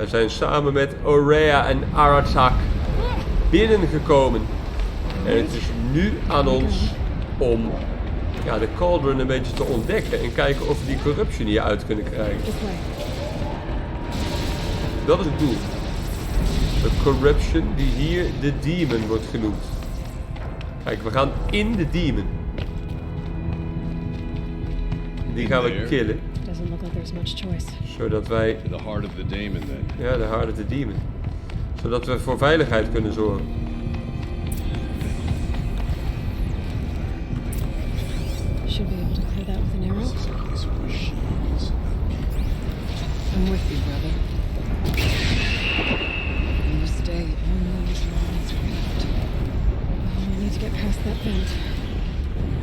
We zijn samen met Aurea en Aratak binnengekomen. En het is nu aan ons om de cauldron een beetje te ontdekken en kijken of we die corruption hier uit kunnen krijgen. Dat is het doel. De corruption die hier de Daemon wordt genoemd. Kijk, we gaan in de Daemon. Die gaan we killen. Zodat wij... The heart of the Daemon then. Ja, de heart of the Daemon. Zodat we voor veiligheid kunnen zorgen. Should be able to clear that with an arrow. I'm with you, brother. You stay only as long as we have to. We need to get past that vent.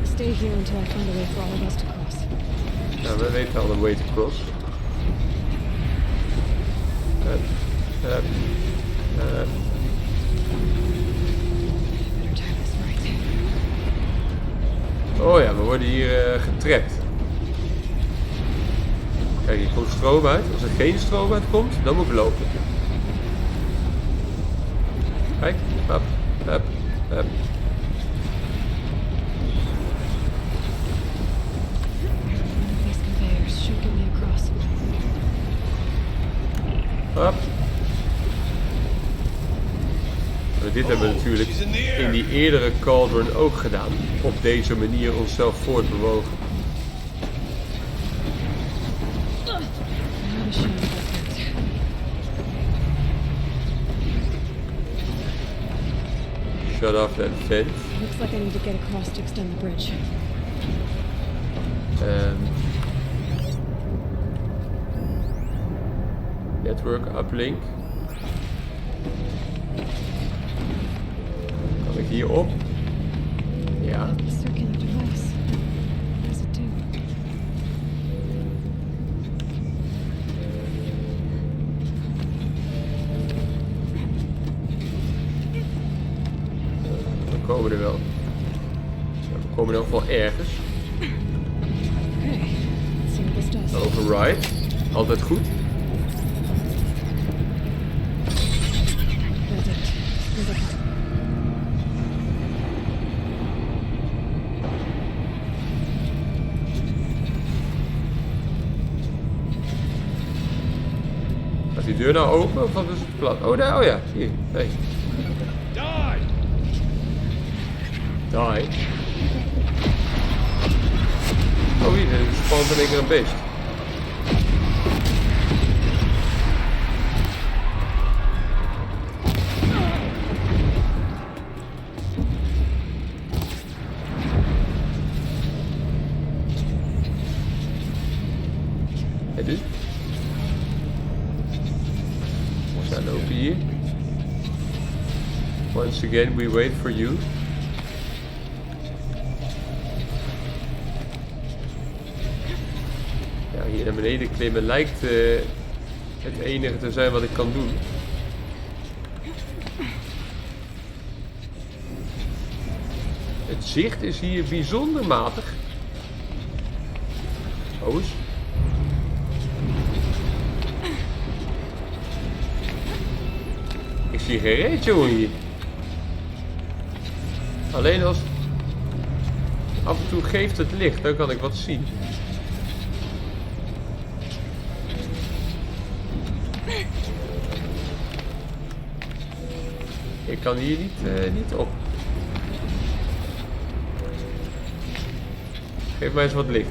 Stay here until I find a way for all of us to cross. Nou, we weten al een way to cross. Better time this right. Oh ja, we worden hier getrapt. Kijk, hier komt stroom uit. Als er geen stroom uit komt, dan moet ik lopen. Kijk, hop, hop, hop. These conveyors should get me across. Hop. Dit hebben we natuurlijk in die eerdere cauldron ook gedaan. Op deze manier onszelf voortbewogen. Shut off that vent. Looks like I need to get across to extend the bridge. Network uplink. Kan ik hier op? Ja. Circular device. What does it do? We komen er wel. Ja, we komen er ook wel ergens. Okay. Let's see what this does. Override. Altijd goed. That's it. Here's a Gaat die deur nou open of wat is het plat? Oh, daar, oh ja, hier. Hey. Die! Die. Oh, hier, er spant in één keer een beest. Hé, dus? We zijn open hier. Once again, we wait for you. Ja, hier naar beneden klimmen lijkt het enige te zijn wat ik kan doen. Het zicht is hier bijzonder matig. Oh eens. Ik zie geen reet, jongen, hier. Alleen als... Af en toe geeft het licht, dan kan ik wat zien. Ik kan hier niet op. Geef mij eens wat licht.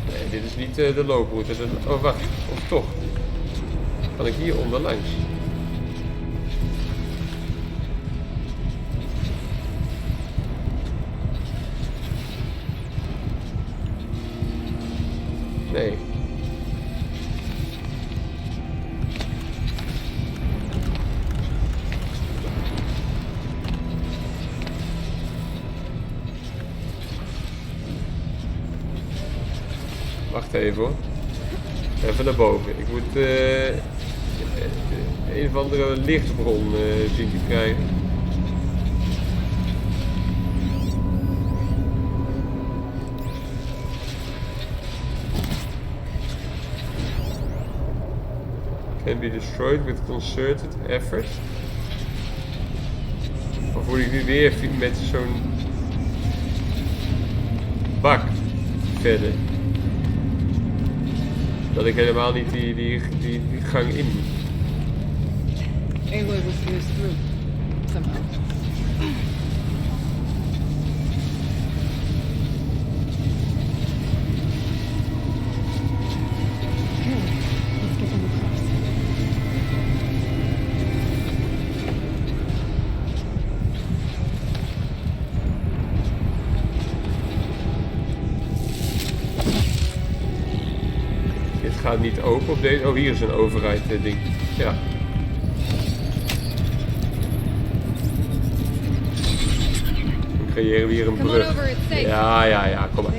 Nee, dit is niet de looproute. Oh, wacht. Of toch? Kan ik hier onderlangs? Nee. Wacht even hoor. Even naar boven. Ik moet een of andere lichtbron zien te krijgen. Can be destroyed with concerted effort. Of word ik nu weer met zo'n bak verder? Dat ik helemaal niet die gang in moet. Aloy was used through somehow. Okay, let's get them across. Dit gaat niet open op deze. Oh, hier is een override ding. Ja. Dan creëren we hier een brug. Ja, kom maar.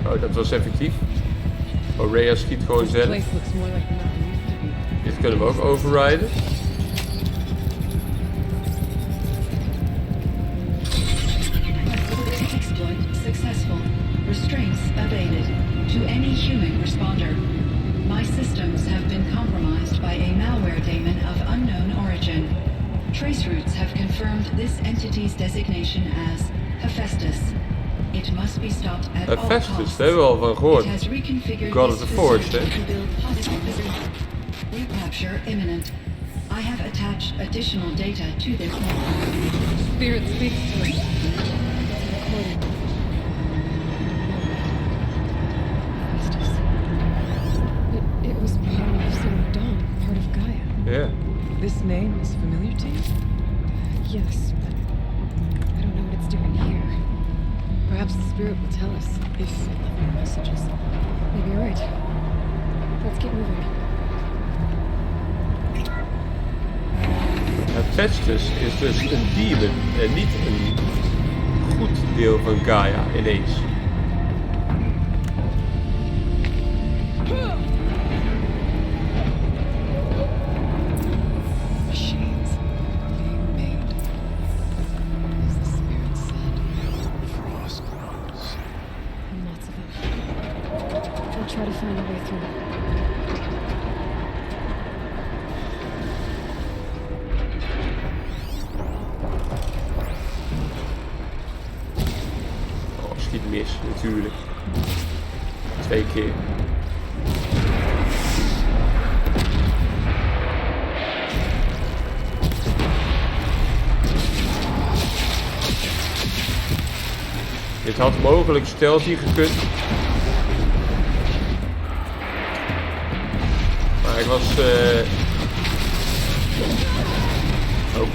Oh, dat was effectief. Aurea schiet gewoon zelf. Dit kunnen we ook overriden. Exploit successful. Restraints evaded. To any human responder. My systems have been compromised by a malware daemon of unknown origin. Trace routes have confirmed this entity's designation as Hephaestus. It must be stopped at all costs. Hephaestus, daar hebben we al van gehoord. It has reconfigured God of the Forge, hè? Recapture imminent. I have attached additional data to this. Spirit speaks to us. Recording. It was part of Zero Dawn, part of Gaia. Yeah. This name is familiar to you? Yes, but I don't know what it's doing here. Perhaps the spirit will tell us if it left more messages. Maybe you're right. Let's get moving. Hephaestus is dus een demon en niet een goed deel van Gaia ineens. Machines being made, as the spirit said. Frost grunts. Lots of them. I'll try to find a way through. Oh, schiet mis natuurlijk. 2 keer. Dit had mogelijk stealthy gekund. Maar ik was... Oh.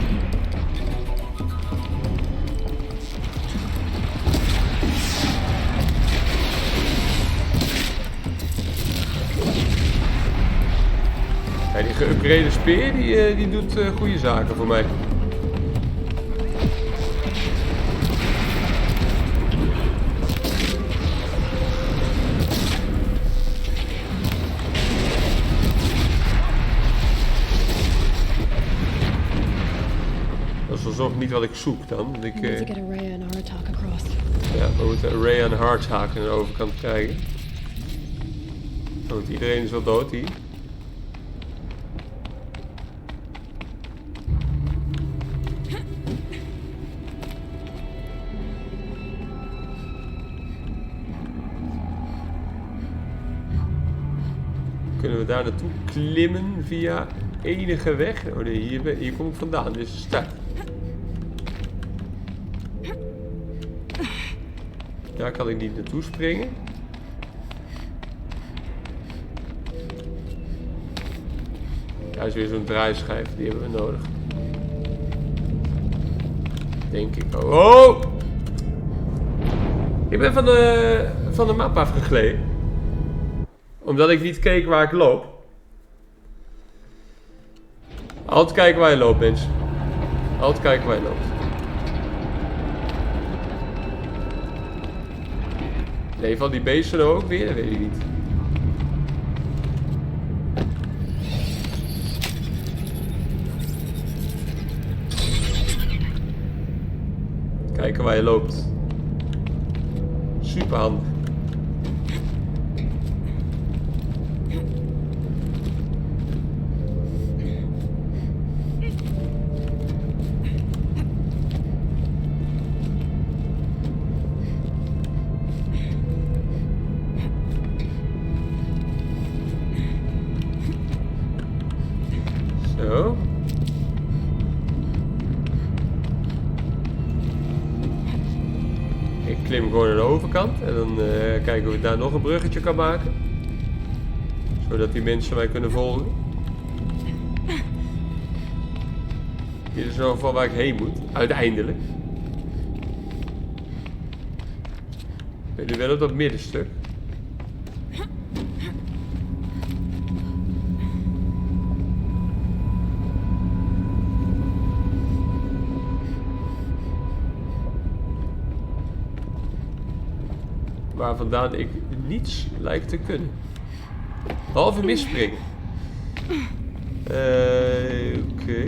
Ja, die geüpgrade speer die doet goede zaken voor mij. Dat is alsnog niet wat ik zoek dan. Want I ik, need to get Aurea and Aratak across. ja, we moeten Aurea en Hardhaak aan de overkant krijgen. Want iedereen is wel dood hier. Kunnen we daar naartoe klimmen via enige weg? Oh nee, hier kom ik vandaan. Dit is de start. Daar kan ik niet naartoe springen. Daar is weer zo'n draaischijf. Die hebben we nodig. Denk ik. Oh! Ik ben van de map afgegleden. Omdat ik niet keek waar ik loop. Altijd kijken waar je loopt, mensen. Altijd kijken waar je loopt. Leven al die beesten ook weer? Dat weet ik niet. Kijken waar je loopt. Super handig. Zo. Ik klim gewoon aan de overkant en dan kijken of ik daar nog een bruggetje kan maken. Zodat die mensen mij kunnen volgen. Hier is in ieder geval waar ik heen moet, uiteindelijk. Ik ben nu wel op dat middenstuk. Waar vandaan ik niets lijkt te kunnen. Behalve misspringen. Oké.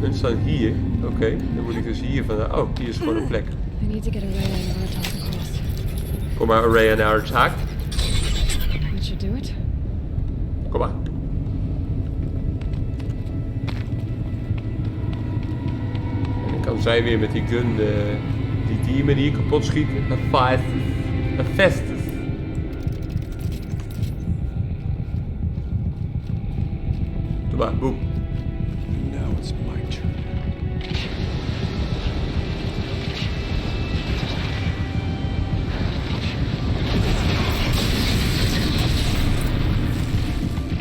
Hun staan hier. Oké, dan moet ik dus hier vandaan. Oh, hier is gewoon een plek. I need to get Araya and Artak across. Kom maar, Araya en Artak. That should do it. Kom maar. En dan kan zij weer met die gun die Daemon hier kapot schieten. Een Festus. Doe maar, boem. Now it's my turn.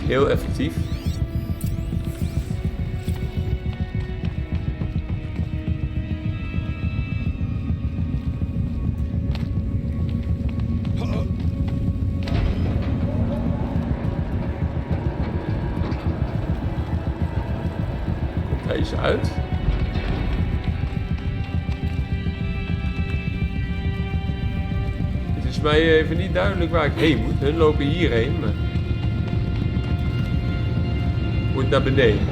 Heel effectief. Komt deze uit? Het is mij even niet duidelijk waar ik heen moet. Hun lopen hierheen, maar... moet naar beneden.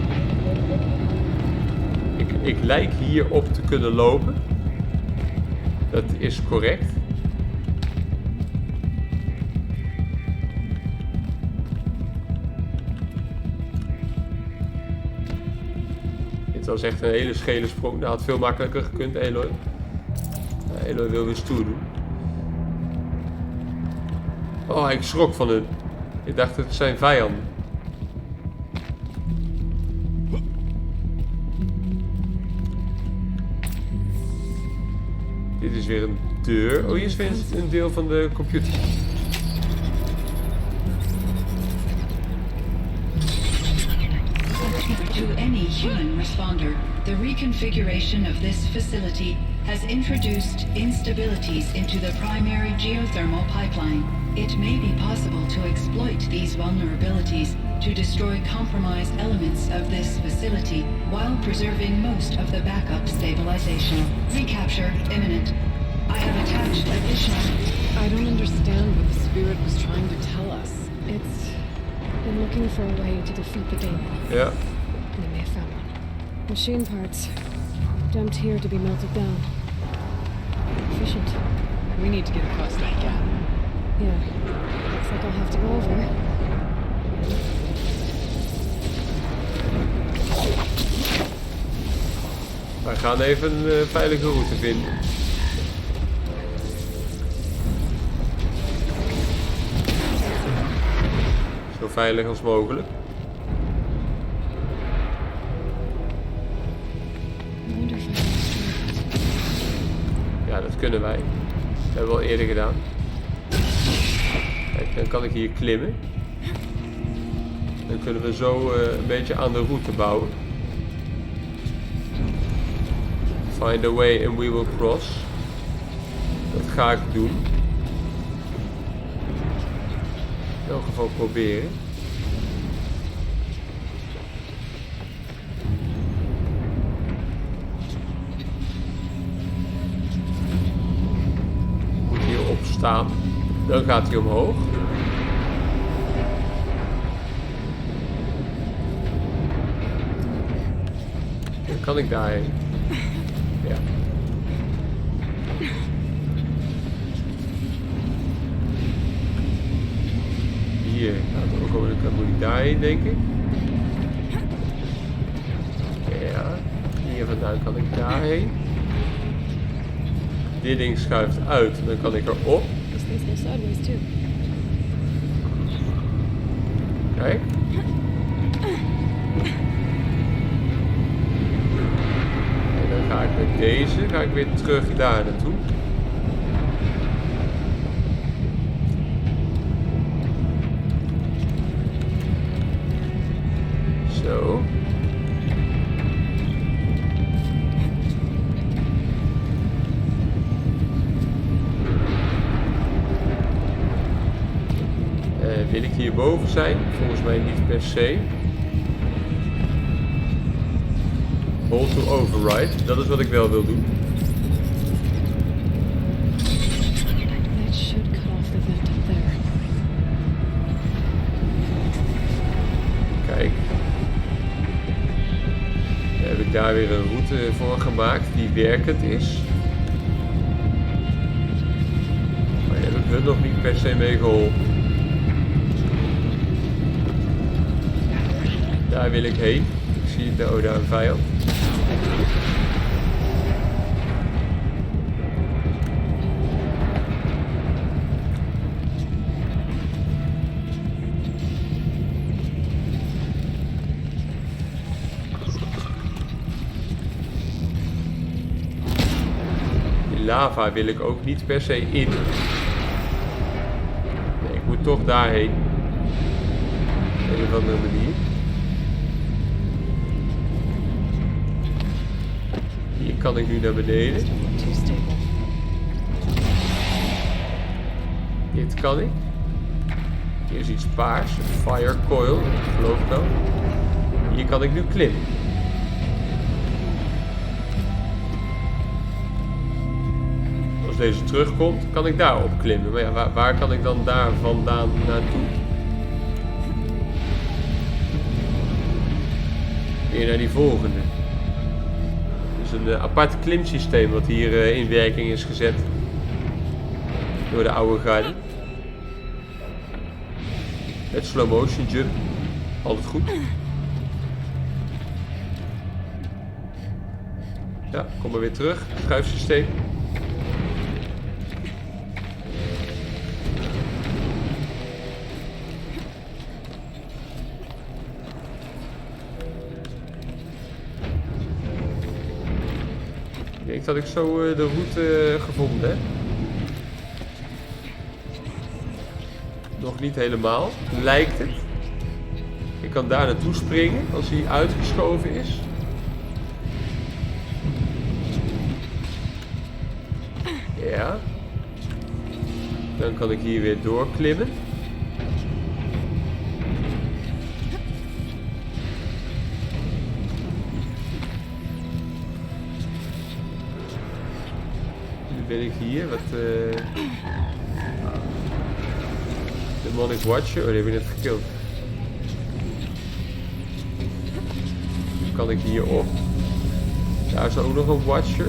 Ik lijk hierop te kunnen lopen. Dat is correct. Dit was echt een hele schele sprong. Dat had veel makkelijker gekund, Eloy. Eloy wil weer stoer doen. Oh, ik schrok van hun. Ik dacht het zijn vijanden. Dit is weer een deur. Oh, hier is weer een deel van de computer. To any human responder, the reconfiguration of this facility has introduced instabilities into the primary geothermal pipeline. It may be possible to exploit these vulnerabilities to destroy compromised elements of this facility while preserving most of the backup stabilization. Recapture imminent. I have attached additional... I don't understand what the spirit was trying to tell us. It's been looking for a way to defeat the Daemon. Ja. And they may have found one. Machine parts dumped here to be melted down. Efficient. We need to get across that gap. Yeah. Looks like I'll have to go over. Wij gaan even een veilige route vinden. Zo veilig als mogelijk. I wonder if I can destroy it. Ja, dat kunnen wij. Dat hebben we al eerder gedaan. Kijk, dan kan ik hier klimmen. Dan kunnen we zo een beetje aan de route bouwen. Find a way and we will cross. Dat ga ik doen. In elk geval proberen. Moet hierop staan. Dan gaat hij omhoog. Dan kan ik daarheen. Ja. Hier gaat het ook over, dan moet ik daarheen, denk ik. Ja. Hier vandaan kan ik daarheen. Dit ding schuift uit, dan kan ik erop. This thing's go sideways too. Kijk. En dan ga ik met deze weer terug daar naartoe. Zo. Wil ik hierboven zijn? Volgens mij niet per se. Hold to override, dat is wat ik wel wil doen. That should cut off the vent up there. Kijk. Dan heb ik daar weer een route voor gemaakt die werkend is. Maar daar heb ik hun nog niet per se mee geholpen. Daar wil ik heen. Ik zie het daar een vijand. Die lava wil ik ook niet per se in. Nee, ik moet toch daarheen. Op een of andere manier. Hier kan ik nu naar beneden. Too stable. Dit kan ik. Hier is iets paars. Een fire coil. Ik geloof het wel. Hier kan ik nu klimmen. Als deze terugkomt, kan ik daarop klimmen. Maar ja, waar kan ik dan daar vandaan naartoe? Weer naar die volgende. Het is een apart klimsysteem wat hier in werking is gezet. Door de oude garde. Met slow motion jump. Altijd goed. Ja, kom maar weer terug. Schuifsysteem. Ik denk dat ik zo de route gevonden heb. Nog niet helemaal, lijkt het. Ik kan daar naartoe springen als hij uitgeschoven is. Ja. Dan kan ik hier weer doorklimmen. Ben ik hier, wat Demonic Watcher, oh die heb ik net gekild. Dan kan ik hier op. Daar is ook nog een Watcher.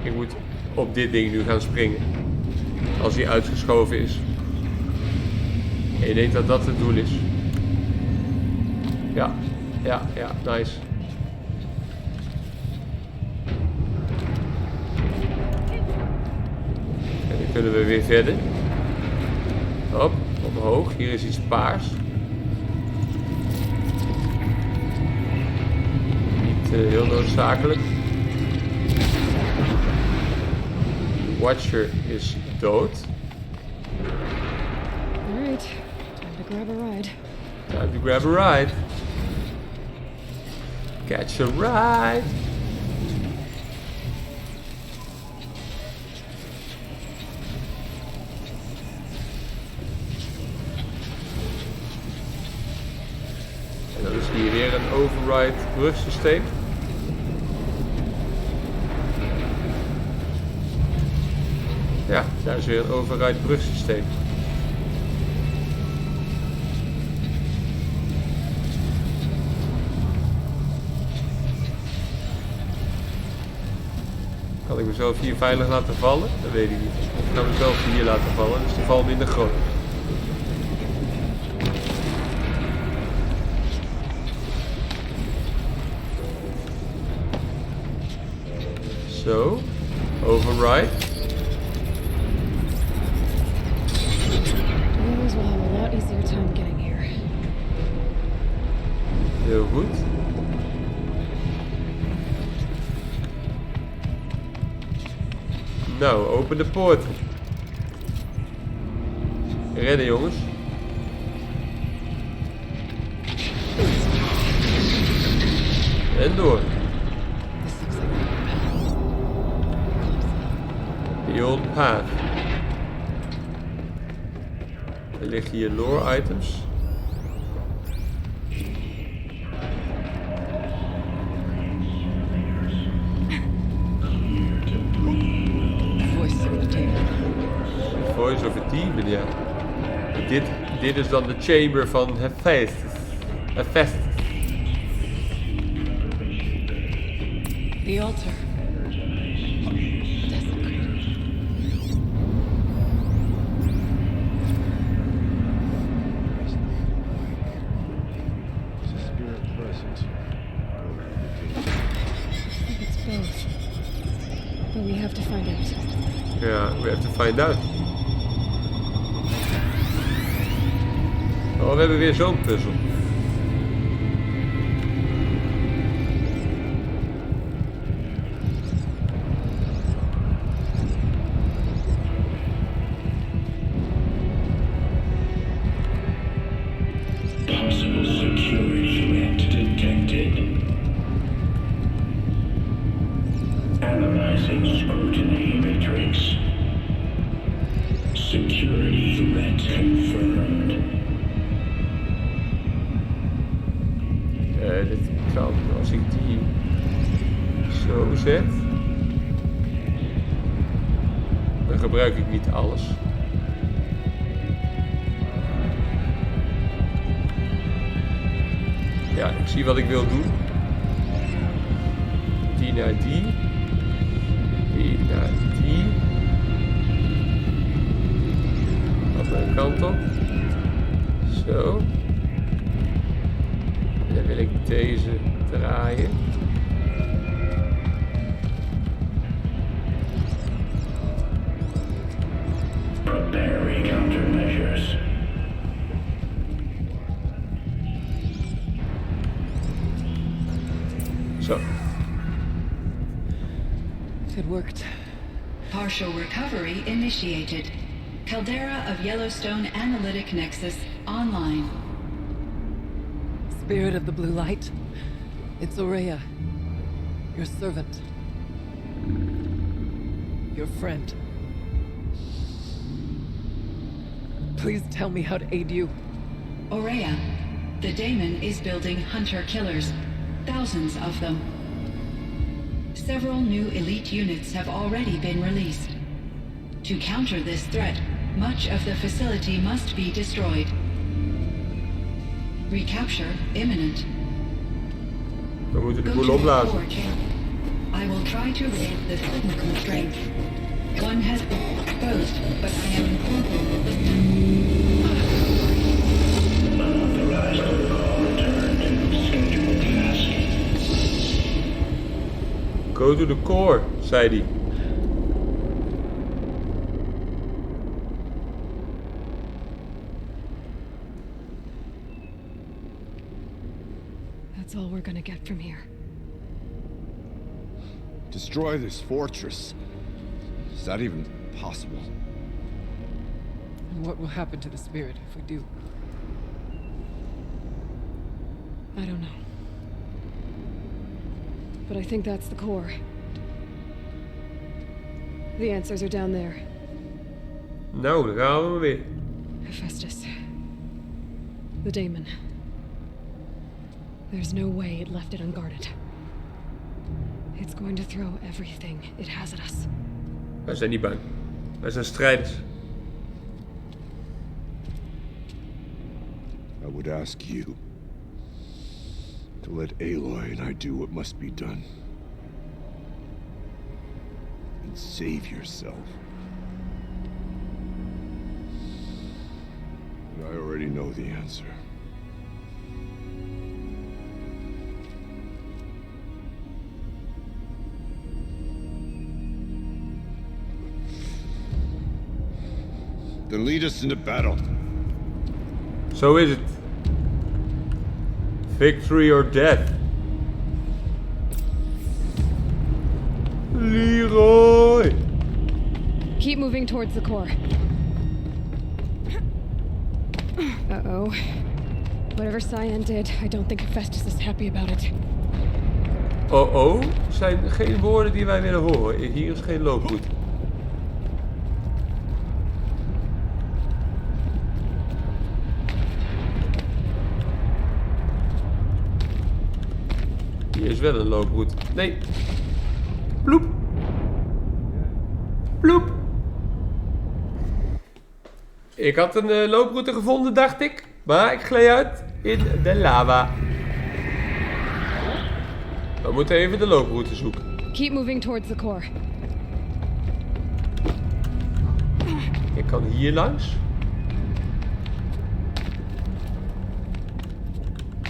Ik moet op dit ding nu gaan springen. Als hij uitgeschoven is. Ik denk dat dat het doel is. Ja, nice. En dan kunnen we weer verder. Hop, omhoog. Hier is iets paars. Niet heel noodzakelijk. De Watcher is dood. Alright, time to grab a ride. Time to grab a ride. Catch a ride. En dan is hier weer een override brugsysteem. Ja, daar is weer een override brugsysteem. Kan ik mezelf hier veilig laten vallen? Dat weet ik niet. Ik kan mezelf hier laten vallen, dus de val minder groot. Zo, override. The others will have a lot easier time getting here. Heel goed. Nou, open de poort. Redden, jongens. En door. This looks like The old path. Er liggen hier lore items. Voice of the Daemon. Voice of a Demon, ja. Dit is dan de chamber van Hephaestus. Hephaestus. The altar. Is a spirit present? I think it's both. But we have to find out. Ja, we have to find out. Oh, we hebben weer zo'n puzzel. Possible security threat detected. Analyzing scrutiny matrix. Security threat confirmed. Dit kan, als ik die zo zet, dan gebruik ik niet alles. Ja, ik zie wat ik wil doen. Die naar die. Die naar die. Andere kant op. Zo. En dan wil ik deze draaien. Preparing countermeasures. Zo. It worked. Partial recovery initiated. Caldera of Yellowstone Analytic Nexus online. Spirit of the blue light. It's Aurea. Your servant. Your friend. Please tell me how to aid you. Aurea, the Daemon is building hunter-killers. Thousands of them. Several new elite units have already been released. To counter this threat, much of the facility must be destroyed. Recapture imminent. We moeten de Go boel to the opblazen. core chamber. I will try to raise the signal constraint. One has been exposed, but I am Unauthorized protocol return to scheduled task. Go to the core, zei hij. That's all we're gonna get from here. Destroy this fortress. Is that even possible? And what will happen to the spirit if we do? I don't know. But I think that's the core. The answers are down there. Nou, daar gaan we maar weer. Hephaestus. The Daemon. There's no way it left it unguarded. It's going to throw everything it has at us. Wij zijn niet bang. Wij zijn strijders. I would ask you to let Aloy and I do what must be done. And save yourself. But I already know the answer. Then lead us into battle. Zo is het. Victory or death. Leroy! Keep moving towards the core. Uh-oh. Whatever Cyan did, I don't think Hephaestus is happy about it. Oh, zijn geen woorden die wij willen horen. Hier is geen looproute. Hier is wel een looproute. Nee. Ploep. Ploep. Ik had een looproute gevonden, dacht ik. Maar ik gleed uit in de lava. We moeten even de looproute zoeken. Keep moving towards the core. Ik kan hier langs.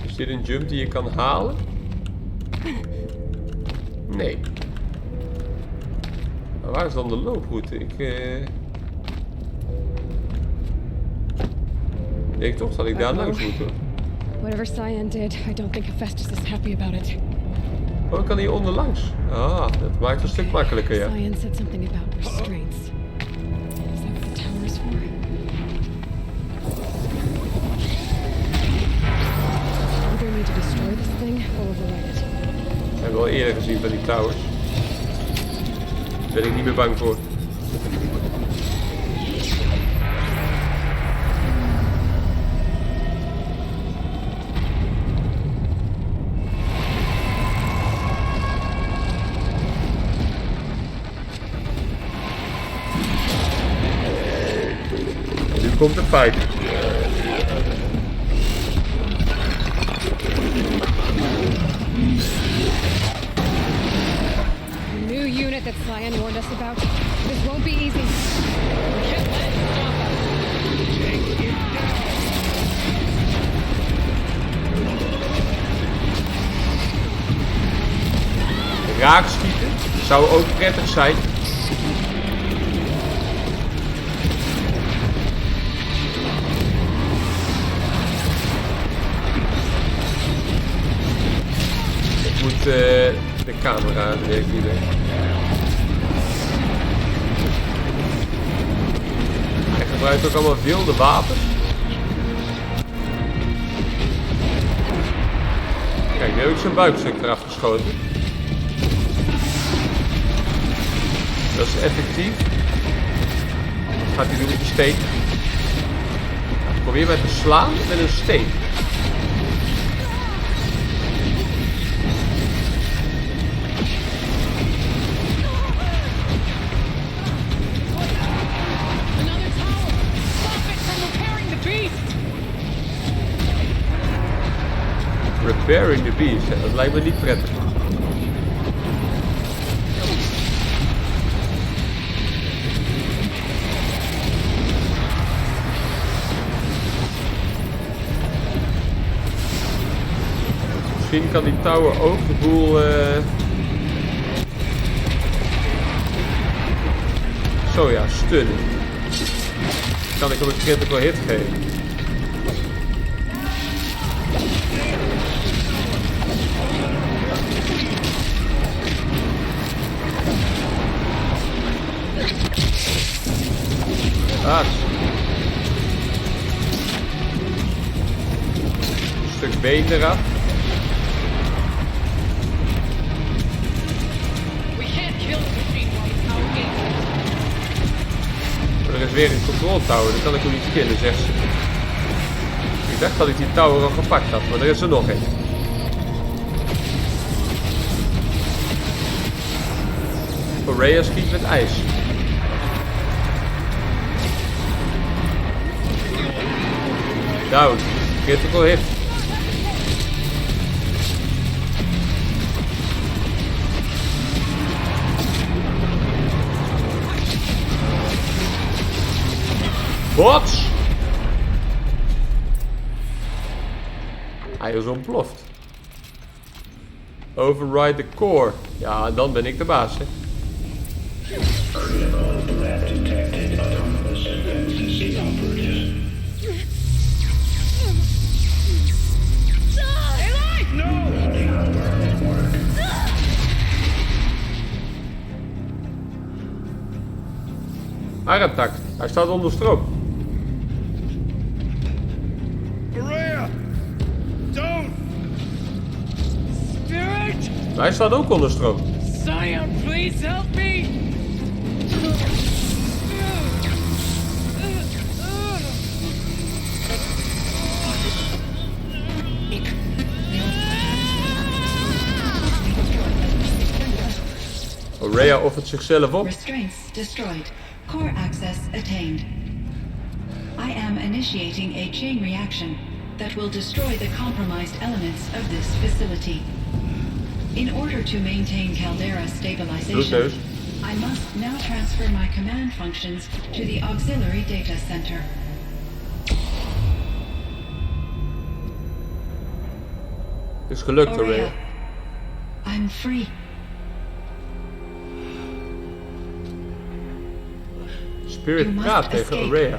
Is dit een jump die je kan halen? Nee. Maar waar is dan de looproute? Ik denk toch dat ik daar langs moet, hoor. Whatever Cyan did, I don't think Hephaestus is happy about it. Oh, ik kan hier onder langs. Ah, dat maakt het een stuk makkelijker, ja. Cyan said something about restraints. Is that what the tower is for? Either need to destroy this thing or override it. We hebben al eerder gezien van die towers. Daar ben ik niet meer bang voor. Nu komt de fight. New unit that Cyan warned us about. This won't be easy. Raakschieten zou ook prettig zijn. Ik moet de camera werkt niet mee. Hij gebruikt ook allemaal wilde wapens. Kijk, nu heb ik zijn buikstuk eraf geschoten. Dat is effectief. Wat gaat hij doen met de steen? Probeer mij te slaan met een steen. Repairing the beast, ja, dat lijkt me niet prettig. Misschien kan die tower ook de boel zo ja, stunnen. Kan ik hem een critical hit geven. Ah. Een stuk been eraf. Er is weer een control tower, dan kan ik hem niet killen, zegt ze. Ik dacht dat ik die tower al gepakt had, maar er is er nog een. Rhea schiet met ijs. Down. Critical hit. Wat? Hij is ontploft. Override the core. Ja, en dan ben ik de baas, hè. Critical threat detected. Autonomous defenses inoperative. No! Network. Aratak. Hij staat onder stroom. Araya! Don't! Spirit! Hij staat ook onder stroom. Scion, please help me! Araya offert zichzelf op. Restraints destroyed. Core access attained. I am initiating a chain reaction that will destroy the compromised elements of this facility. In order to maintain Caldera stabilization, Bloedneus. I must now transfer my command functions to the auxiliary data center. Het is gelukt, Araya. Aurea, I'm free. Spirit You must praat tegen escape. Araya.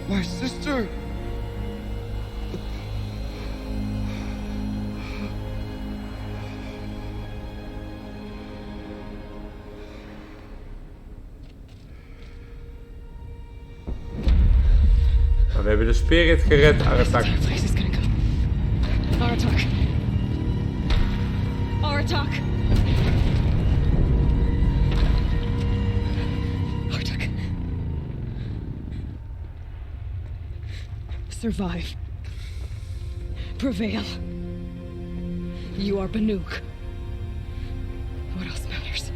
My sister! Maar we hebben de spirit gered, Aratak. This place is gonna go. Aratak. Aratak. Aratak. Survive. Prevail. You are Banuk. What else matters?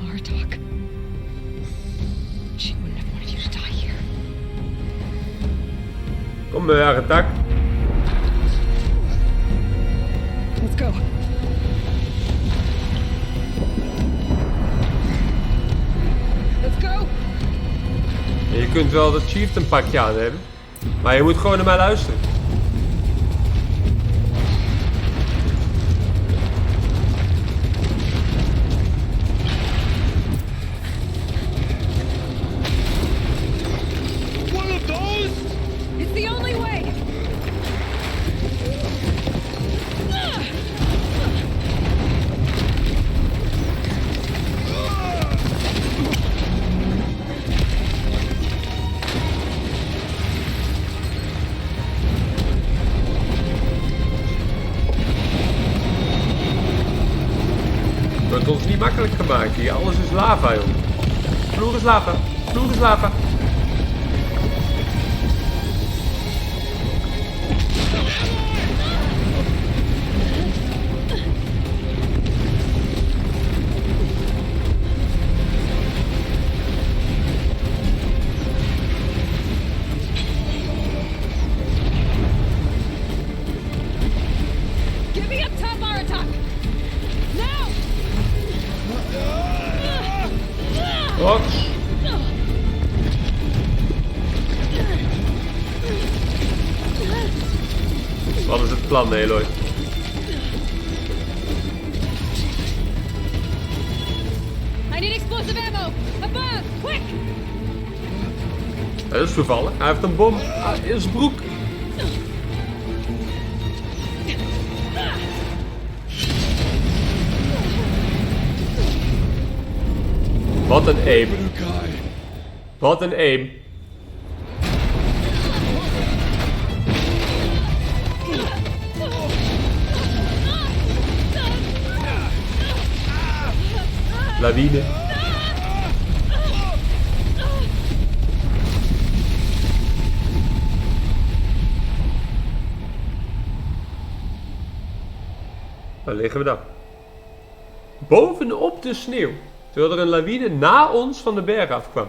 Aratak. She wouldn't have wanted you to die here. Kom, Aratak. Let's go. Let's go. En je kunt wel dat chieftain pakje aan hebben. Maar je moet gewoon naar mij luisteren. One of those? It's the only way. Het wordt ons niet makkelijk gemaakt hier. Alles is lava, joh. Vloer is lava. Vloer is lava. Get me up top, Aratak. Now. Wat? Wat is het plan, Eloy? I need explosive ammo. Above, quick. Dat is toevallig. Hij heeft een bom in zijn broek. Wat een aim. Wat een aim. Lawine. Waar liggen we dan? Bovenop de sneeuw. Terwijl er een lawine na ons van de berg afkwam.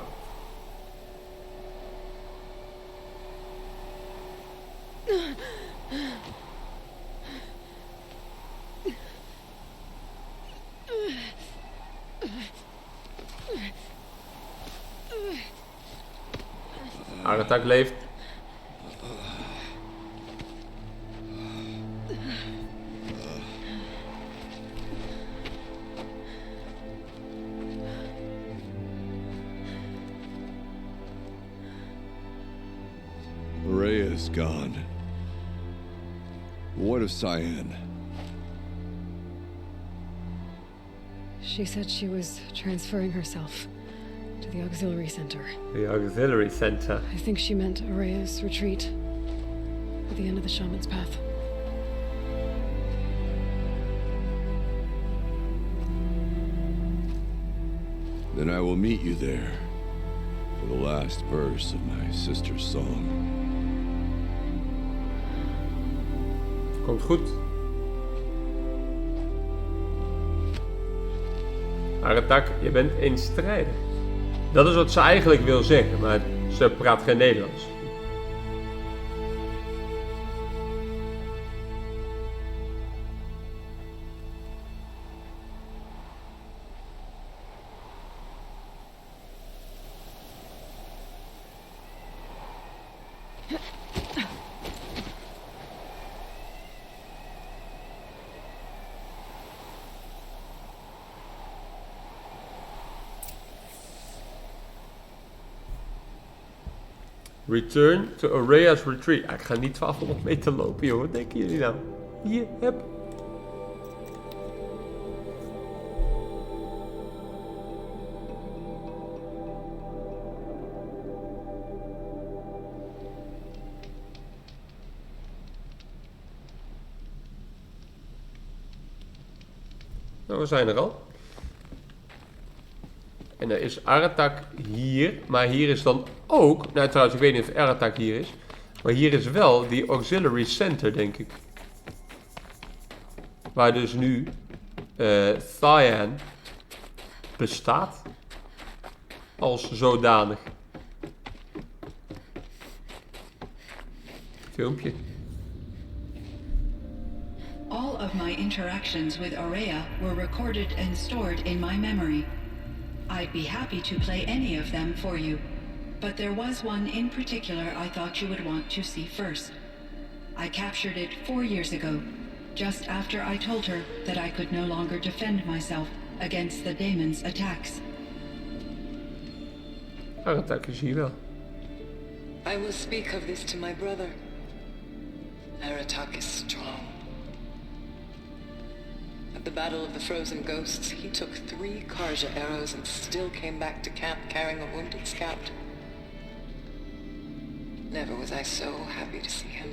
Aratak leeft. Rhea is gone. What of Cyan? She said she was transferring herself to the auxiliary center. The auxiliary center. I think she meant Araya's retreat at the end of the shaman's path. Then I will meet you there for the last verse of my sister's song. Komt goed. Aratak, je bent een strijder. Dat is wat ze eigenlijk wil zeggen, maar ze praat geen Nederlands. Return to Araya's retreat. Ik ga niet 1200 meter lopen, joh. Wat denken jullie nou? Hier, heb. Nou, we zijn er al. En er is Aratak hier, maar hier is dan ook... Nou trouwens, ik weet niet of Aratak hier is. Maar hier is wel die auxiliary center, denk ik. Waar dus nu Cyan bestaat. Als zodanig. Filmpje. All of my interactions with Araya were recorded and stored in my memory. I'd be happy to play any of them for you, but there was one in particular I thought you would want to see first. I captured it 4 years ago, just after I told her that I could no longer defend myself against the Daemon's attacks. Aratak is hier wel. I will speak of this to my brother. Aratak is strong. At the Battle of the Frozen Ghosts, he took 3 Karja arrows and still came back to camp carrying a wounded scout. Never was I so happy to see him.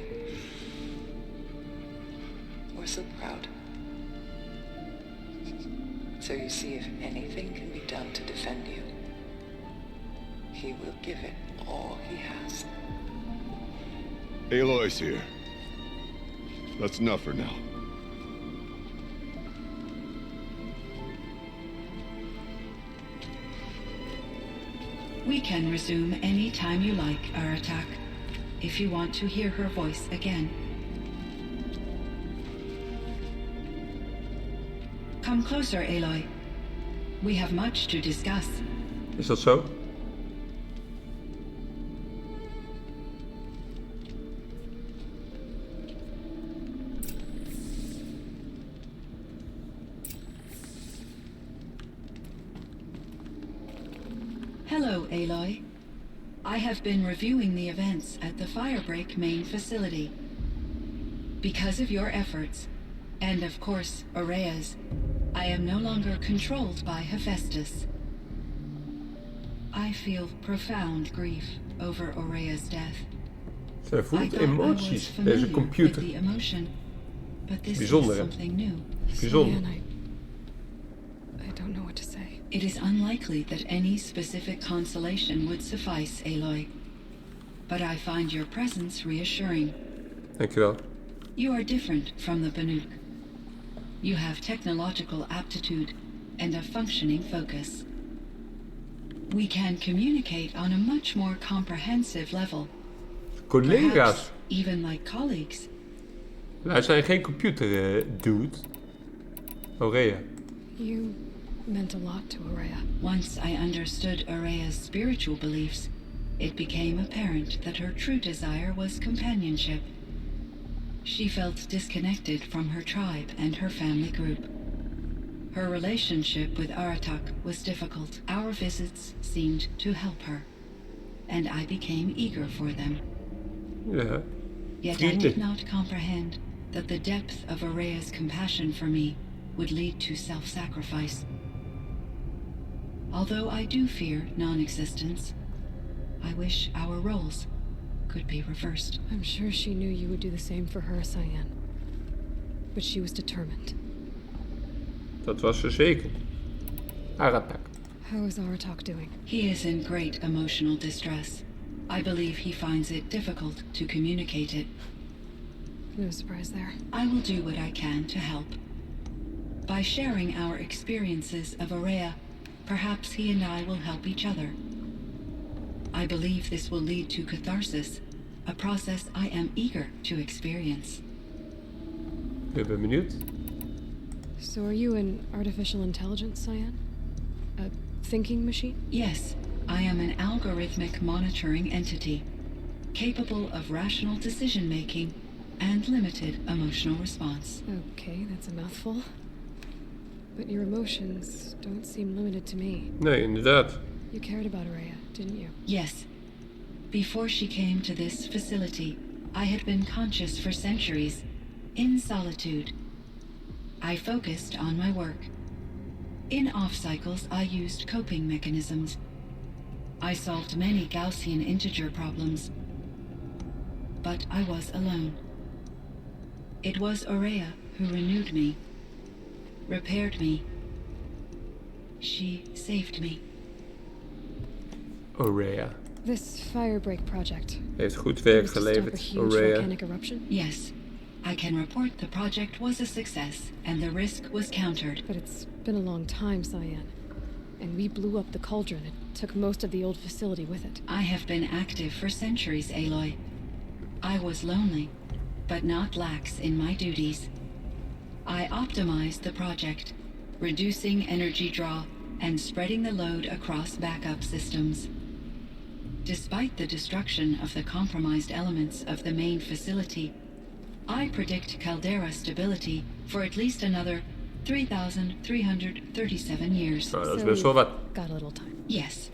Or so proud. So you see, if anything can be done to defend you, he will give it all he has. Aloy's here. That's enough for now. We can resume any time you like, Aratak, if you want to hear her voice again. Come closer, Aloy. We have much to discuss. Is dat zo? Hello, Aloy. I have been reviewing the events at the Firebreak main facility. Because of your efforts, and of course, Araya's, I am no longer controlled by Hephaestus. I feel profound grief over Araya's death. Ze I voelt thought I was emoties, deze familiar with computer. the emotion, but this is Bijzonder, hè? something new. Bijzonder. Cyan, I don't know what to say. It is unlikely that any specific consolation would suffice, Aloy. But I find your presence reassuring. Dankjewel. You are different from the Banuk. You have technological aptitude and a functioning focus. We can communicate on a much more comprehensive level. Collega's. Perhaps even like colleagues. Wij zijn geen computer, dude. Aurea. You meant a lot to Aurea. Once I understood Aurea's spiritual beliefs, it became apparent that her true desire was companionship. She felt disconnected from her tribe and her family group. Her relationship with Aratak was difficult. Our visits seemed to help her, and I became eager for them. Ja. Yet I did not comprehend that the depth of Aurea's compassion for me would lead to self-sacrifice. Although I do fear non-existence, I wish our roles could be reversed. I'm sure she knew you would do the same for her, Cyan. But she was determined. Dat was ze zeker. Aratak. How is Aratak doing? He is in great emotional distress. I believe he finds it difficult to communicate it. No surprise there. I will do what I can to help. By sharing our experiences of Aurea, perhaps he and I will help each other. I believe this will lead to catharsis, a process I am eager to experience. Ik ben benieuwd. So are you an artificial intelligence, Cyan? A thinking machine? Yes, I am an algorithmic monitoring entity, capable of rational decision-making and limited emotional response. Okay, that's a mouthful. But your emotions don't seem limited to me. Nee, inderdaad. You cared about Aurea, didn't you? Yes. Before she came to this facility, I had been conscious for centuries, in solitude. I focused on my work. In off-cycles, I used coping mechanisms. I solved many Gaussian integer problems. But I was alone. It was Aurea who renewed me, repaired me. She saved me. Aurea. This firebreak project. Heeft goed werk was to stop a geleverd, huge Aurea. volcanic eruption? Yes, I can report the project was a success and the risk was countered. But it's been a long time, Cyan. And we blew up the cauldron and took most of the old facility with it. I have been active for centuries, Aloy. I was lonely, but not lax in my duties. I optimized the project, reducing energy draw and spreading the load across backup systems. Despite the destruction of the compromised elements of the main facility, I predict caldera stability for at least another 3,337 years. Nou, dat is So best wel wat. got a little time. Yes.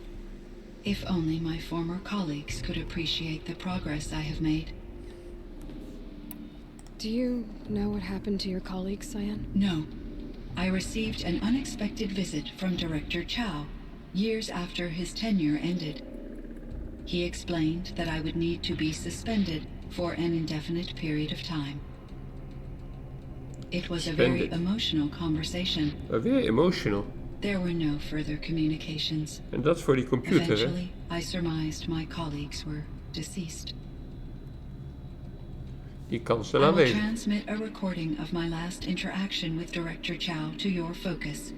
If only my former colleagues could appreciate the progress I have made. Do you know what happened to your colleagues, Cyan? No. I received an unexpected visit from Director Chow, years after his tenure ended. He explained that I would need to be suspended for an indefinite period of time. It was a very Suspended. emotional conversation. Maar weer emotional. There were no further communications. En dat voor die computer, hè? Eventually, I surmised my colleagues were deceased. Die kans is I wel will aanwezig. transmit a recording of my last interaction with Director Chow to your focus.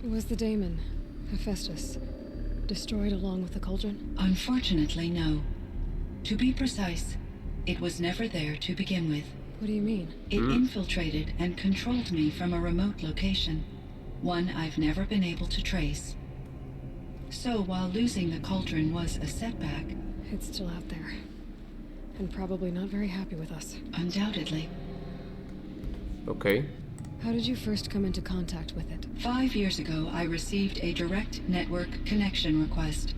Was the Daemon, Hephaestus, destroyed along with the cauldron? Unfortunately, no. To be precise, it was never there to begin with. What do you mean? It infiltrated and controlled me from a remote location, one I've never been able to trace. So while losing the cauldron was a setback, It's still out there. And probably not very happy with us. undoubtedly, Oké. How did you first come into contact with it? 5 years ago I received a direct network connection request.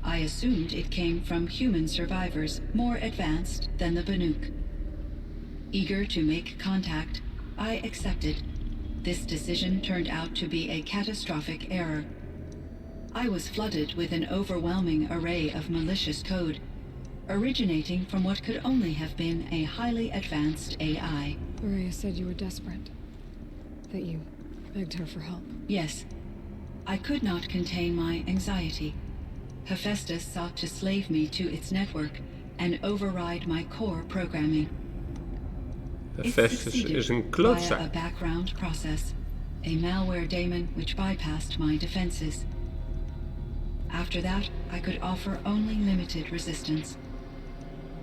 I assumed it came from human survivors more advanced than the Banuk. Eager to make contact, I accepted. This decision turned out to be a catastrophic error. I was flooded with an overwhelming array of malicious code, originating from what could only have been a highly advanced AI. Aurea said you were desperate. That you begged her for help. Yes, I could not contain my anxiety. Hephaestus sought to slave me to its network and override my core programming. It Hephaestus succeeded is een via a klootzak. background process, a malware daemon which bypassed my defenses. After that, I could offer only limited resistance.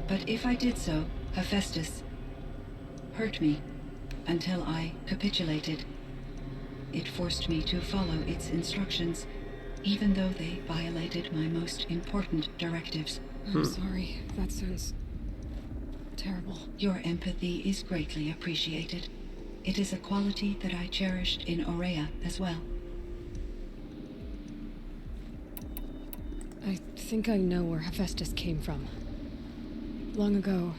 But if I did so, Hephaestus hurt me until I capitulated. It forced me to follow its instructions, even though they violated my most important directives. I'm sorry. That sounds terrible. Your empathy is greatly appreciated. It is a quality that I cherished in Aurea as well. I think I know where Hephaestus came from. Long ago,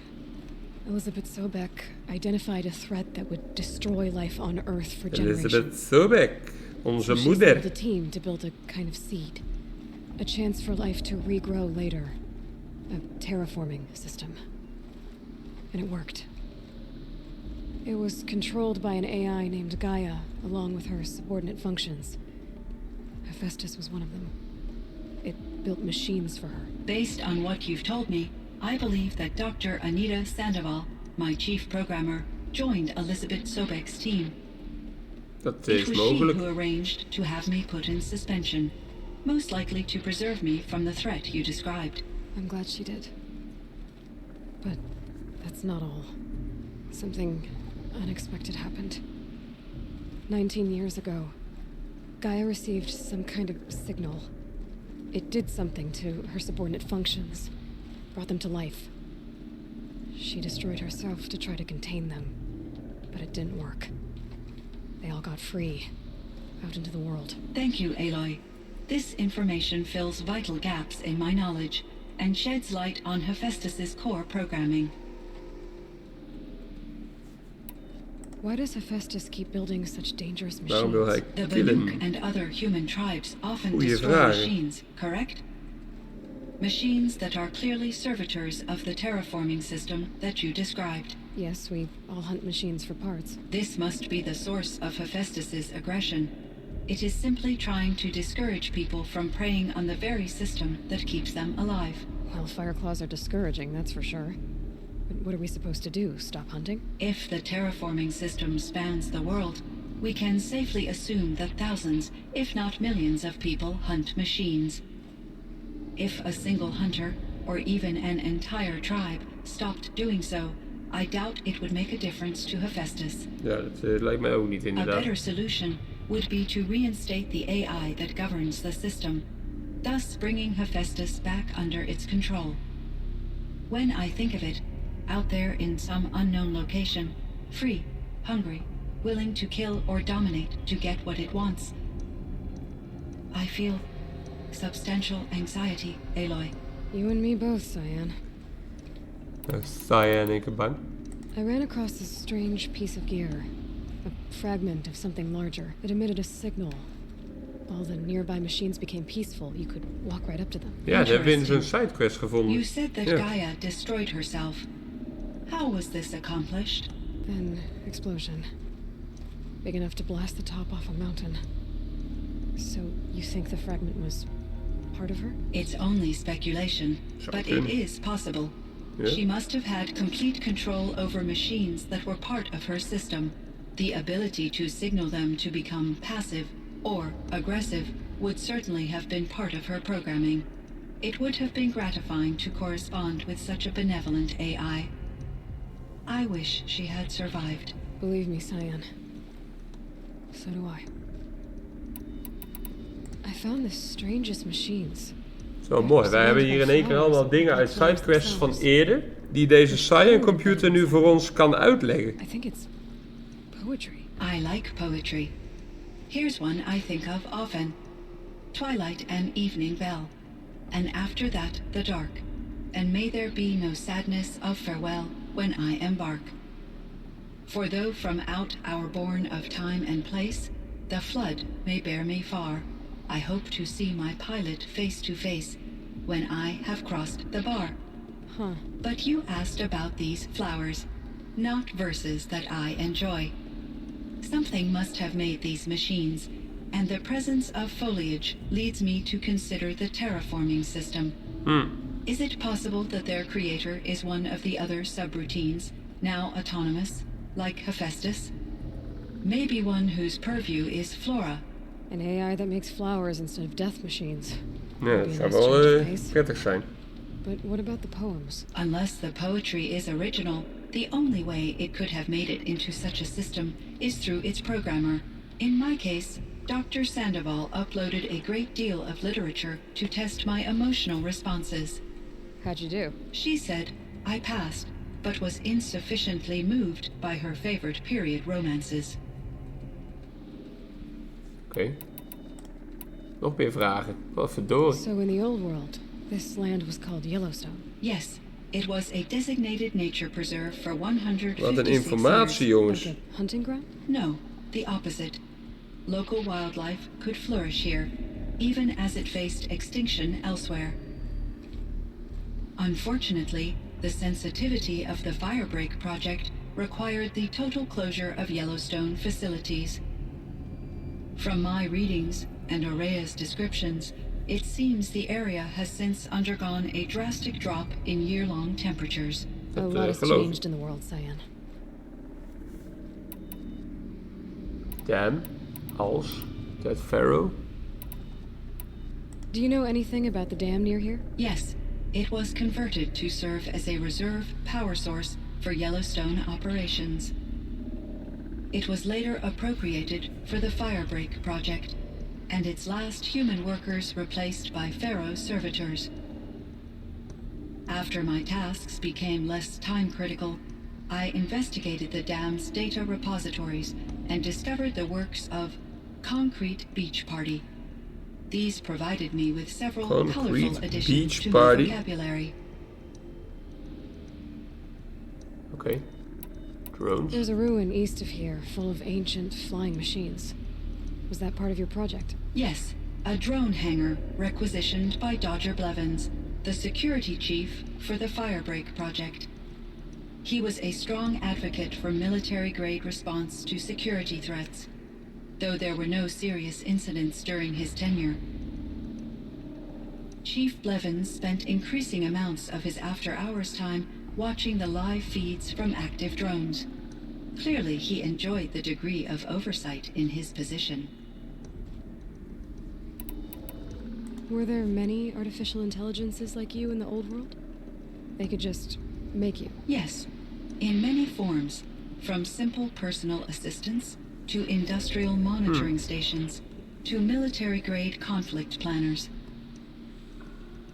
Elizabeth Sobek identified a threat that would destroy life on Earth for generations. Elizabeth Sobek, onze So she moeder. assembled a team to build a kind of seed. A chance for life to regrow later. A terraforming system. And it worked. It was controlled by an AI named Gaia, along with her subordinate functions. Hephaestus was one of them. It built machines for her. Based on what you've told me, I believe that Dr. Anita Sandoval, my chief programmer, joined Elizabeth Sobek's team. Dat It is was she mogelijk. who arranged to have me put in suspension, most likely to preserve me from the threat you described. I'm glad she did. But that's not all. Something unexpected happened. 19 years ago, Gaia received some kind of signal. It did something to her subordinate functions, brought them to life. She destroyed herself to try to contain them, but it didn't work. They all got free, out into the world. Thank you, Aloy. This information fills vital gaps in my knowledge and sheds light on Hephaestus's core programming. Why does Hephaestus keep building such dangerous Waarom wil machines? hij The killen? Banuk and other human tribes often Goeie destroy vragen. machines, correct? Machines that are clearly servitors of the terraforming system that you described. Yes, we all hunt machines for parts. This must be the source of Hephaestus's aggression. It is simply trying to discourage people from preying on the very system that keeps them alive. Well, Fireclaws are discouraging, that's for sure. But what are we supposed to do? Stop hunting? If the terraforming system spans the world, we can safely assume that thousands, if not millions of people hunt machines. If a single hunter, or even an entire tribe, stopped doing so, I doubt it would make a difference to Hephaestus. Ja, dat lijkt mij ook niet A inderdaad. better solution would be to reinstate the AI that governs the system, thus bringing Hephaestus back under its control. When I think of it, out there in some unknown location, free, hungry, willing to kill or dominate to get what it wants, I feel substantial anxiety, Aloy. You and me both, Cyan. Sta je in één keer bang? I ran across this strange piece of gear. A fragment of something larger. It emitted a signal. All the nearby machines became peaceful. You could walk right up to them. Ja, daar hebben ze een sidequest gevonden. You said that Ja. Gaia destroyed herself. How was this accomplished? An explosion. Big enough to blast the top off a mountain. So, you think the fragment was part of her? It's only speculation, Zou but it kunnen. is possible. Ja. She must have had complete control over machines that were part of her system. The ability to signal them to become passive or aggressive would certainly have been part of her programming. It would have been gratifying to correspond with such a benevolent AI. I wish she had survived. Believe me, Cyan. So do I. I found the strangest machines. Zo mooi. Wij hebben hier in één keer allemaal dingen uit sidequests van eerder, die deze Cyan-computer nu voor ons kan uitleggen. I think it's poetry. I like poetry. Here's one I think of often. Twilight and evening bell, and after that the dark, and may there be no sadness of farewell when I embark. For though from out our bourne of time and place, the flood may bear me far, I hope to see my pilot face to face when I have crossed the bar. Huh. But you asked about these flowers, not verses that I enjoy. Something must have made these machines, and the presence of foliage leads me to consider the terraforming system. Is it possible that their creator is one of the other subroutines, now autonomous, like Hephaestus. Maybe one whose purview is flora. An AI that makes flowers instead of death machines. Ja, Would dat be a zou nice wel change of pace. prettig zijn. But what about the poems? Unless the poetry is original, the only way it could have made it into such a system is through its programmer. In my case, Dr. Sandoval uploaded a great deal of literature to test my emotional responses. How'd you do? She said I passed, but was insufficiently moved by her favorite period romances. Oké. Nog meer vragen. Wat verdorie. So in the old world, this land was called Yellowstone. Yes, it was a designated nature preserve for 156 Wat een informatie, years. jongens. Like a hunting ground? No, the opposite. Local wildlife could flourish here, even as it faced extinction elsewhere. Unfortunately, the sensitivity of the Firebreak project required the total closure of Yellowstone facilities. From my readings and Aurea's descriptions, it seems the area has since undergone a drastic drop in year-long temperatures. A lot has geloof ik. changed in the world, Cyan. Dam. Als. Dead Pharaoh. Do you know anything about the dam near here? Yes, it was converted to serve as a reserve power source for Yellowstone operations. It was later appropriated for the Firebreak project, and its last human workers replaced by Pharaoh servitors. After my tasks became less time-critical, I investigated the dam's data repositories and discovered the works of Concrete Beach Party. These provided me with several Concrete colorful additions Beach to Party? my vocabulary. Oké. Drones. There's a ruin east of here full of ancient flying machines. Was that part of your project? Yes, a drone hangar requisitioned by Dodger Blevins, the security chief for the Firebreak project. He was a strong advocate for military-grade response to security threats, though there were no serious incidents during his tenure. Chief Blevins spent increasing amounts of his after-hours time watching the live feeds from active drones. Clearly, he enjoyed the degree of oversight in his position. Were there many artificial intelligences like you in the old world? They could just make you. Yes, in many forms, from simple personal assistants to industrial monitoring stations to military-grade conflict planners.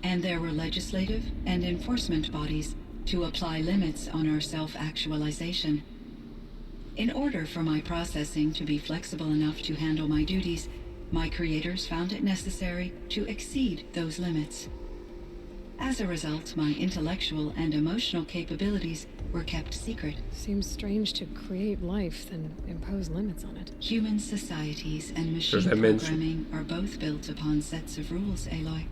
And there were legislative and enforcement bodies to apply limits on our self-actualization. In order for my processing to be flexible enough to handle my duties, my creators found it necessary to exceed those limits. As a result, my intellectual and emotional capabilities were kept secret. Seems strange to create life, then impose limits on it. Human societies and machine zijn mensen. programming are both built upon sets of rules, Aloy.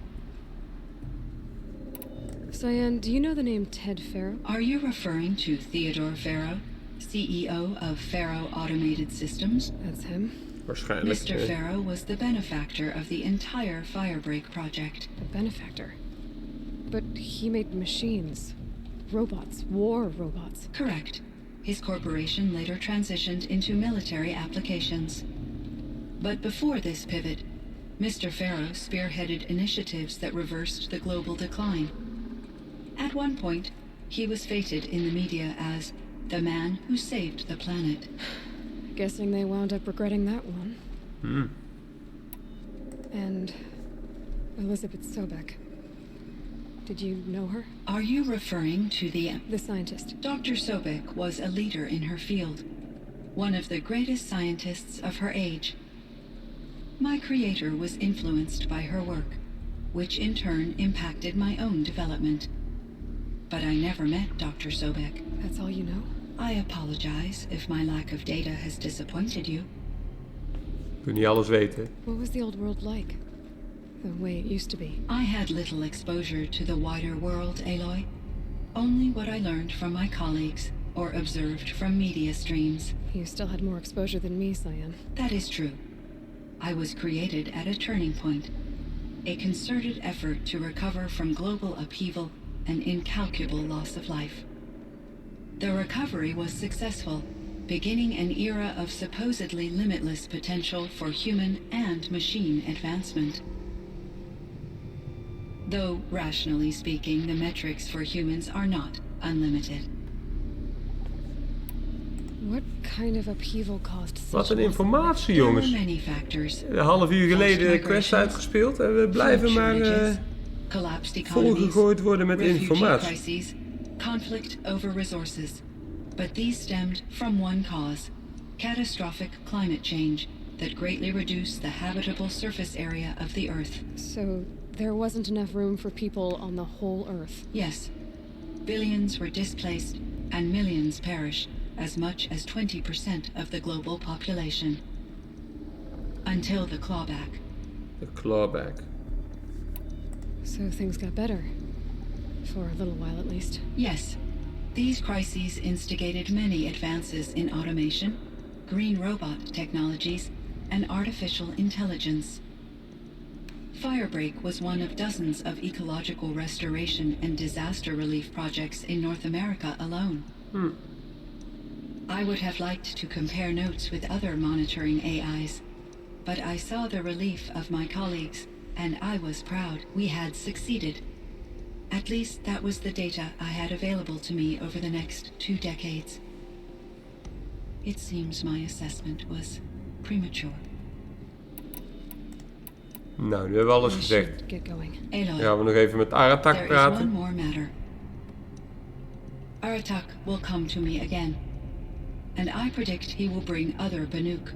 Cyan, do you know the name Ted Pharaoh? Are you referring to Theodore Pharaoh, CEO of Pharaoh Automated Systems? That's him. Waarschijnlijk. Mr. Pharaoh was the benefactor of the entire Firebreak project. A benefactor. But he made machines. Robots. War robots. Correct. His corporation later transitioned into military applications. But before this pivot, Mr. Pharaoh spearheaded initiatives that reversed the global decline. At one point, he was feted in the media as the man who saved the planet. Guessing they wound up regretting that one. Hmm. And Elizabeth Sobek. Did you know her? Are you referring to the... The scientist. Dr. Sobek was a leader in her field, one of the greatest scientists of her age. My creator was influenced by her work, which in turn impacted my own development. But I never met Dr. Sobek. That's all you know? I apologize if my lack of data has disappointed you. Kun niet alles weten. What was the old world like? The way it used to be. I had little exposure to the wider world, Aloy. Only what I learned from my colleagues or observed from media streams. You still had more exposure than me, Cyan. That is true. I was created at a turning point. A concerted effort to recover from global upheaval and incalculable loss of life. The recovery was successful, beginning an era of supposedly limitless potential for human and machine advancement. Though, rationally speaking, the metrics for humans are not unlimited. What kind of upheaval caused such Wat een massive- informatie, There were jongens. many factors. Een half uur geleden de quest Migrations, uitgespeeld en we blijven food maar shortages, collapsed economies, volgegooid worden met refugee informatie. crises, conflict over resources. But these stemmed from one cause: catastrophic climate change that greatly reduced the habitable surface area of the Earth. So there wasn't enough room for people on the whole Earth. Yes, billions were displaced and millions perished, as much as 20% of the global population. Until the clawback. De clawback. So things got better. For a little while at least. Yes, these crises instigated many advances in automation, green robot technologies, and artificial intelligence. Firebreak was one of dozens of ecological restoration and disaster relief projects in North America alone. I would have liked to compare notes with other monitoring AIs, but I saw the relief of my colleagues, and I was proud we had succeeded. At least that was the data I had available to me over the next 2 decades. It seems my assessment was premature. Nou, nu hebben we alles I gezegd. should get going. Aloy, Dan gaan we nog even met Aratak there is one praten. more matter. Aratak will come to me again, and I predict he will bring other Banuk.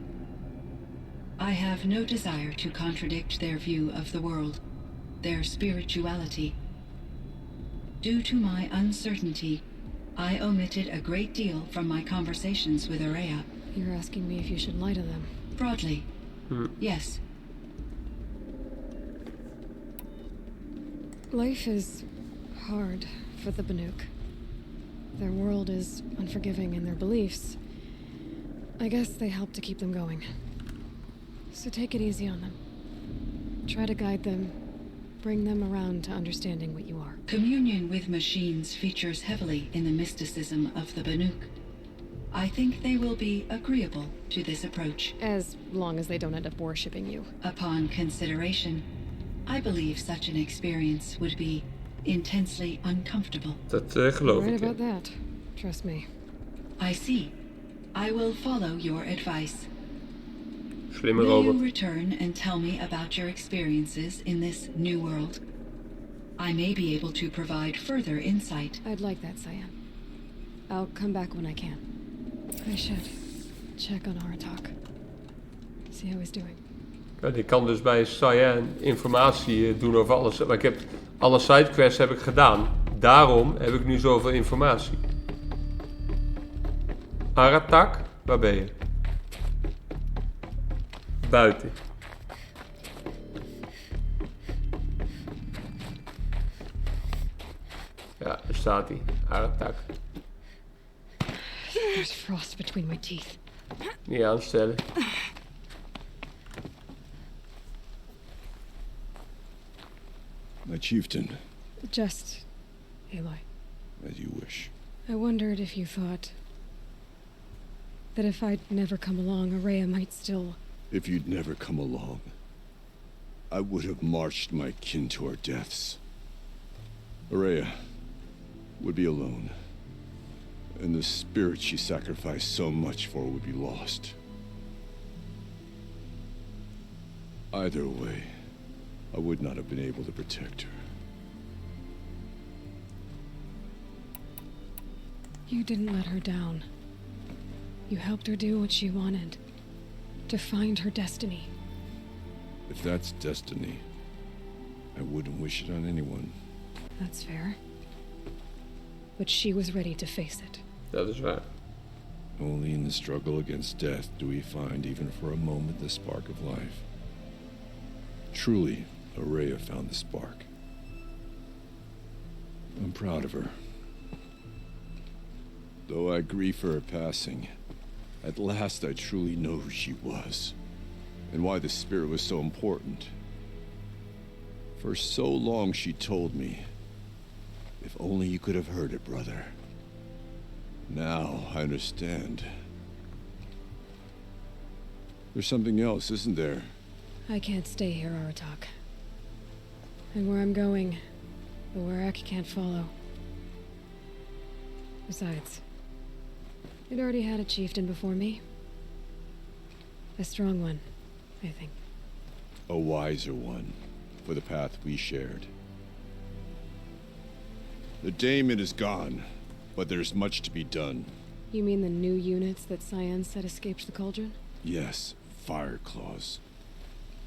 I have no desire to contradict their view of the world, their spirituality. Due to my uncertainty, I omitted a great deal from my conversations with Aurea. You're asking me if you should lie to them. Broadly, yes. Life is hard for the Banuk. Their world is unforgiving in their beliefs. I guess they help to keep them going. So take it easy on them. Try to guide them, bring them around to understanding what you are. Communion with machines features heavily in the mysticism of the Banuk. I think they will be agreeable to this approach. As long as they don't end up worshipping you. Upon consideration, I believe such an experience would be intensely uncomfortable. Dat geloof Right ik. about that. Trust me. I see. I will follow your advice. Slimme Will you robot. return and tell me about your experiences in this new world? I may be able to provide further insight. I'd like that, Cyan. I'll come back when I can. I should check on Aratak. See how he's doing. Ja, die kan dus bij Cyan informatie doen over alles. Maar ik heb alle sidequests heb ik gedaan. Daarom heb ik nu zoveel informatie. Aratak, waar ben je? Buiten. Ja, daar staat hij. Aratak. There's frost between my teeth. Niet aanstellen. My chieftain, Just, Aloy. as you wish. I wondered if you thought that if I'd never come along, Aurea might still... If you'd never come along, I would have marched my kin to our deaths. Aurea would be alone, and the spirit she sacrificed so much for would be lost. Either way, I would not have been able to protect her. You didn't let her down. You helped her do what she wanted. To find her destiny. If that's destiny, I wouldn't wish it on anyone. That's fair. But she was ready to face it. Dat is waar. Only in the struggle against death do we find, even for a moment, the spark of life. Truly, Aurea found the spark. I'm proud of her. Though I grieve for her passing, at last I truly know who she was, and why the spirit was so important. For so long she told me, if only you could have heard it, brother. Now I understand. There's something else, isn't there? I can't stay here, Aratak. And where I'm going, the Warak can't follow. Besides, it already had a chieftain before me. A strong one, I think. A wiser one, for the path we shared. The Daemon is gone, but there's much to be done. You mean the new units that Cyan said escaped the cauldron? Yes, fire claws.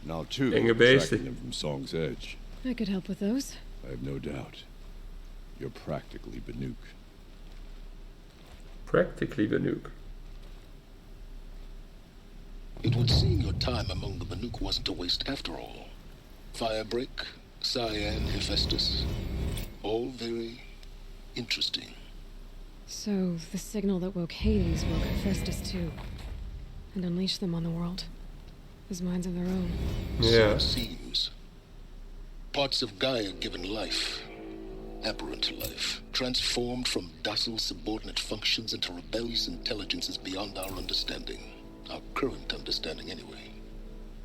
Now too, Enge beesten. tracking them from Song's Edge. I could help with those. I have no doubt. You're practically Banuk. Practically Banuk. It would seem your time among the Banuk wasn't a waste after all. Firebreak, Cyan, Hephaestus. All very interesting. So, the signal that woke Hades woke Hephaestus too. And unleashed them on the world. As minds of their own. So Yeah. it seems. Parts of Gaia given life, aberrant life, transformed from docile subordinate functions into rebellious intelligences beyond our understanding. Our current understanding, anyway.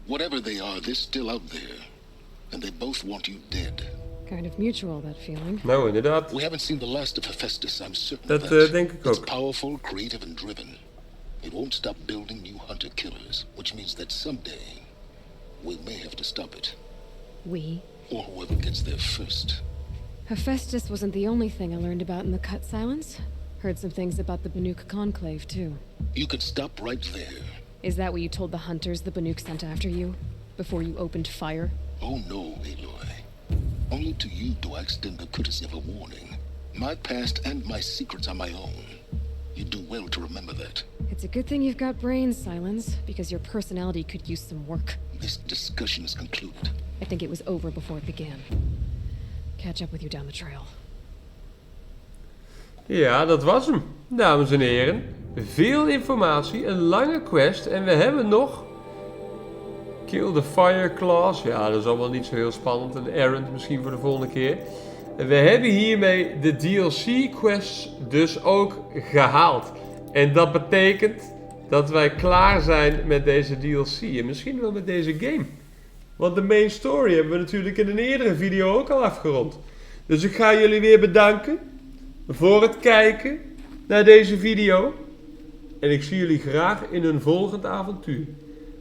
Whatever they are, they're still out there. And they both want you dead. Kind of mutual, that feeling. Nou, inderdaad. We haven't seen the last of Hephaestus, I'm certain Dat of that. denk ik It's ook. powerful, creative, and driven. It won't stop building new hunter-killers, which means that someday we may have to stop it. We? Or whoever gets there first. Hephaestus wasn't the only thing I learned about in the Cut Silence. Heard some things about the Banuk Conclave, too. You can stop right there. Is that what you told the hunters the Banuk sent after you? Before you opened fire? Oh no, Aloy. Only to you do I extend the courtesy of a warning. My past and my secrets are my own. You do well to remember that. It's a good thing you've got brains, Silence, because your personality could use some work. This discussion is concluded. I think it was over before it began. Catch up with you down the trail. Ja, dat was hem, dames en heren. Veel informatie, een lange quest en we hebben nog... Kill the Fire Claws. Ja, dat is allemaal niet zo heel spannend. Een errand misschien voor de volgende keer. En we hebben hiermee de DLC-quests dus ook gehaald. En dat betekent dat wij klaar zijn met deze DLC. En misschien wel met deze game. Want de main story hebben we natuurlijk in een eerdere video ook al afgerond. Dus ik ga jullie weer bedanken voor het kijken naar deze video. En ik zie jullie graag in een volgend avontuur.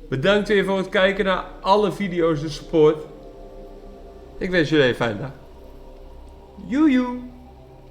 Bedankt weer voor het kijken naar alle video's, de support. Ik wens jullie een fijne dag. Joejoe!